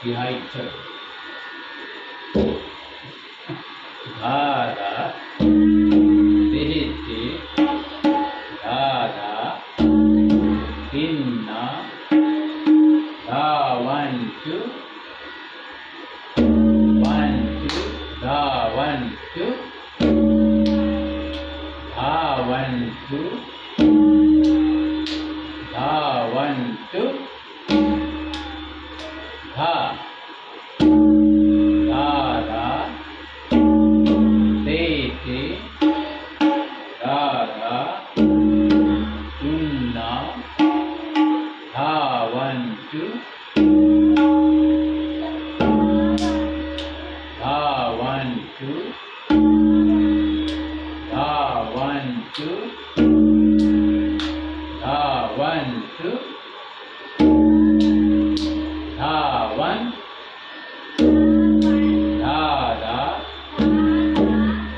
विहायचर धारा देहते दादा तिन्ना धावन्तु धावन्तु धावन्तु धावन्तु धा दादा देते दादा तुन्ना धावन्तु धावन्तु धावन्तु धावन्तु धावन् दादा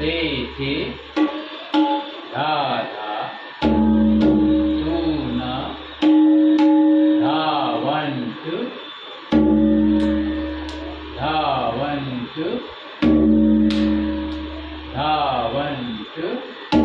देते दादा तूना धावन्तु धावन्तु धावन्तु